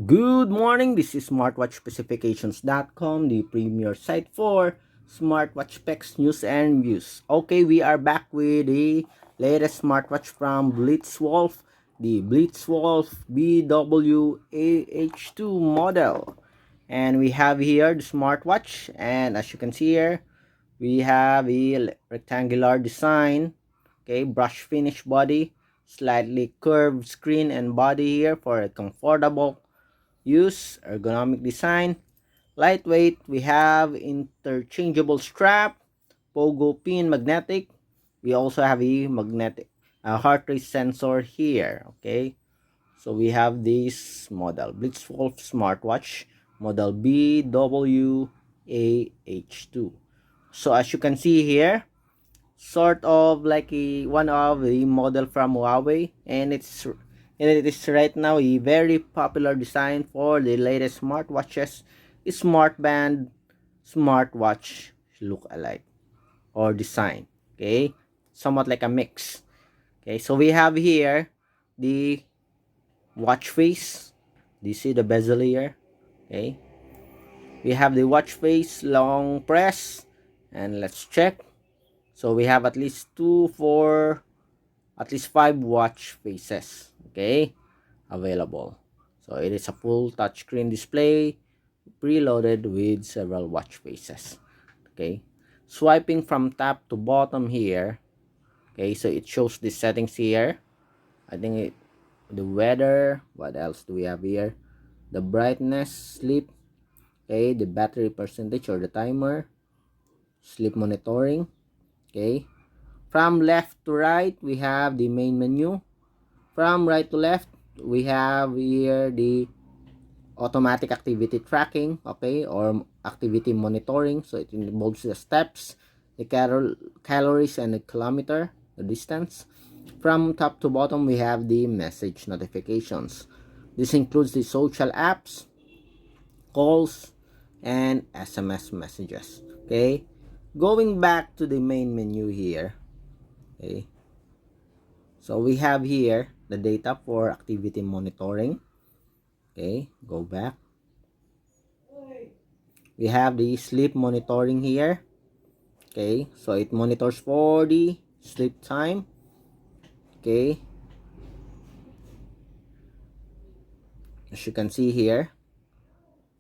Good morning, this is smartwatchspecifications.com, the premier site for smartwatch specs, news, and views. Okay, we are back with the latest smartwatch from BlitzWolf, the BlitzWolf BW-AH2 model. And we have here the smartwatch, and as you can see here, we have a rectangular design, okay, brush finish body, slightly curved screen and body here for a comfortable use, ergonomic design, lightweight. We have interchangeable strap, pogo pin magnetic. We also have a magnetic heart rate sensor here. Okay, so we have this model BlitzWolf smartwatch model BW-AH2. So as you can see here, sort of like one of the model from Huawei, and it is right now a very popular design for the latest smartwatches, smart band smartwatch look alike or design. Okay, somewhat like a mix. Okay, so we have here the watch face. Do you see the bezel here? Okay, we have the watch face long press, and let's check. So we have at least at least 5 watch faces, okay, available. So it is a full touchscreen display preloaded with several watch faces. Okay, swiping from top to bottom here. Okay, so it shows the settings here. I think the weather. What else do we have here? The brightness, sleep. Okay, the battery percentage or the timer, sleep monitoring. Okay, from left to right we have the main menu. From right to left, we have here the automatic activity tracking, okay, or activity monitoring. So it involves the steps, the calories, and the kilometer, the distance. From top to bottom, we have the message notifications. This includes the social apps, calls, and SMS messages. Okay, going back to the main menu here. Okay, so we have here the data for activity monitoring. Okay, go back. We have the sleep monitoring here. Okay, so it monitors for the sleep time. Okay, as you can see here.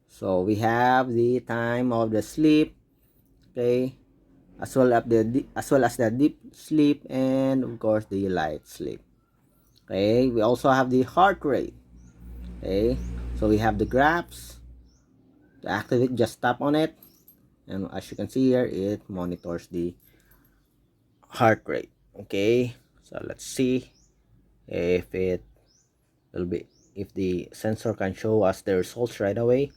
So we have the time of the sleep. Okay, as well as the deep sleep, and of course the light sleep. Okay, we also have the heart rate. Okay, so we have the graphs. To activate, just tap on it, and as you can see here, it monitors the heart rate. Okay, so let's see if it will be, if the sensor can show us the results right away.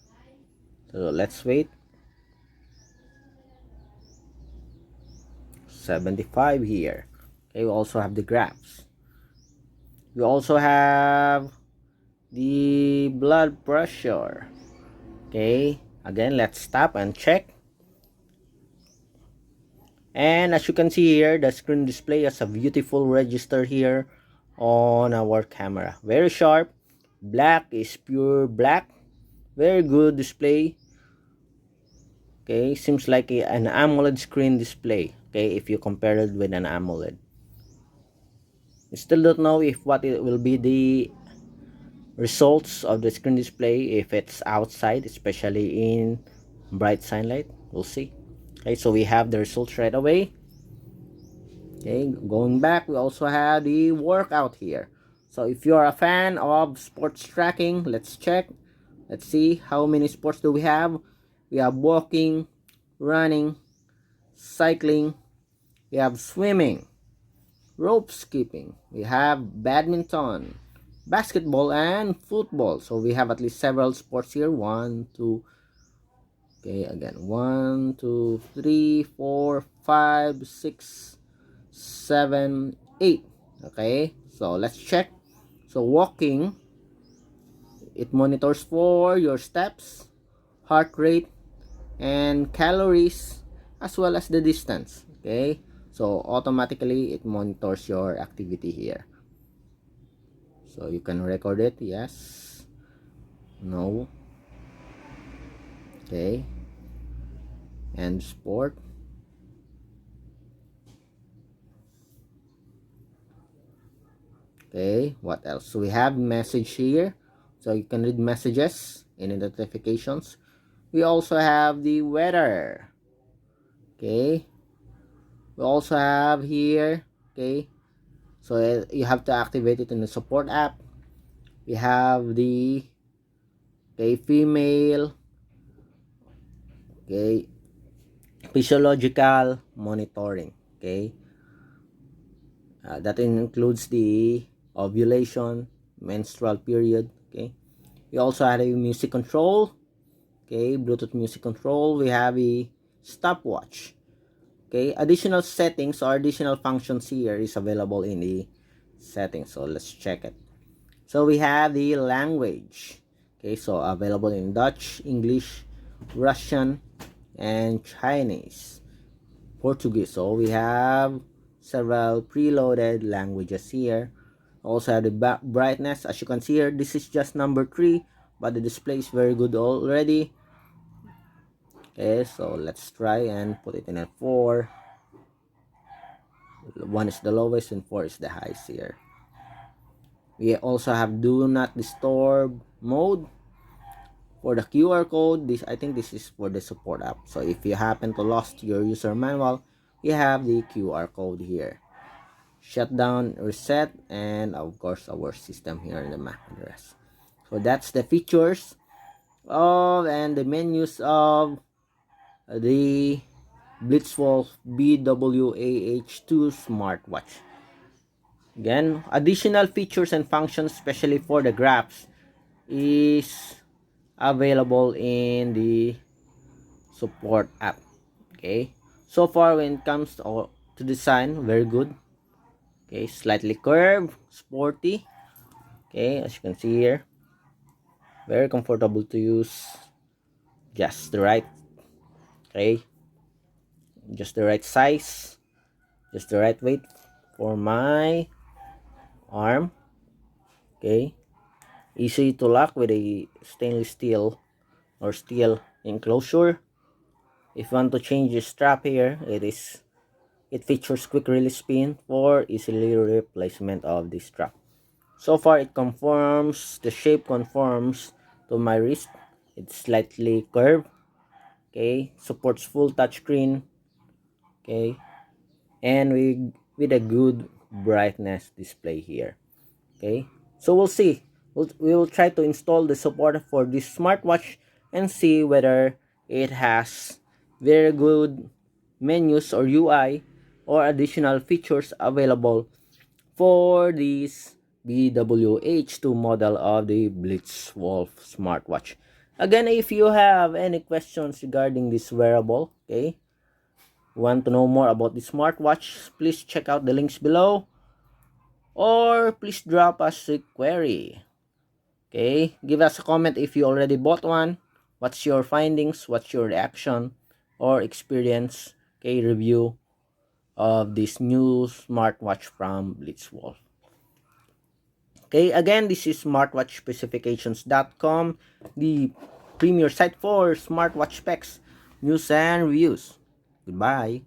So let's wait. 75 here. Okay, we also have the graphs. We also have the blood pressure. Okay, again, let's stop and check. And as you can see here, the screen display has a beautiful register here on our camera. Very sharp. Black is pure black. Very good display. Okay, seems like an AMOLED screen display. Okay, if you compare it with an AMOLED. We still don't know if what it will be the results of the screen display if it's outside, especially in bright sunlight. We'll see. Okay, so we have the results right away. Okay, going back, we also have the workout here. So if you're a fan of sports tracking, let's check. Let's see how many sports do we have. We have walking, running, cycling, we have swimming, rope skipping, we have badminton, basketball, and football. So we have at least several sports here. One, two, okay, again, 1, 2, 3, 4, 5, 6, 7, 8. Okay, so let's check. So walking, it monitors for your steps, heart rate, and calories, as well as the distance. Okay, so automatically it monitors your activity here, so you can record it. Yes, No. Okay, and sport. Okay, what else? So we have message here, so you can read messages and notifications. We also have the weather. Okay, we also have here. Okay, so you have to activate it in the support app. We have the female. Okay, physiological monitoring. Okay, that includes the ovulation, menstrual period. Okay, we also have a music control. Okay, Bluetooth music control. We have a stopwatch. Okay, additional settings or additional functions here is available in the settings. So let's check it. So we have the language. Okay, so available in Dutch, English, Russian, and Chinese, Portuguese. So we have several preloaded languages here. Also have the brightness. As you can see here, this is just number 3, but the display is very good already. Okay, so let's try and put it in a 4. 1 is the lowest and 4 is the highest here. We also have do not disturb mode. For the QR code, this, I think this is for the support app. So if you happen to lost your user manual, you have the QR code here. Shutdown, reset, and of course our system here in the MAC address. So that's the features of and the menus of the BlitzWolf BW-AH2 Smartwatch. Again, additional features and functions, especially for the graphs, is available in the support app. Okay, so far when it comes to design, very good. Okay, slightly curved, sporty. Okay, as you can see here, very comfortable to use. Just the right, okay, just the right size, just the right weight for my arm. Okay, easy to lock with a stainless steel or steel enclosure. If you want to change the strap here, it features quick release pin for easily replacement of the strap. So far it conforms, the shape conforms to my wrist. It's slightly curved. Okay, supports full touchscreen. Okay, and with a good brightness display here. Okay, so we'll see. We will try to install the support for this smartwatch and see whether it has very good menus or UI or additional features available for this BW-AH2 model of the BlitzWolf smartwatch. Again, if you have any questions regarding this wearable, okay, want to know more about the smartwatch, please check out the links below or please drop us a query. Okay, give us a comment if you already bought one. What's your findings? What's your reaction or experience? Okay, review of this new smartwatch from BlitzWolf. Okay, again, this is smartwatchspecifications.com, the premier site for smartwatch specs, news, and reviews. Goodbye.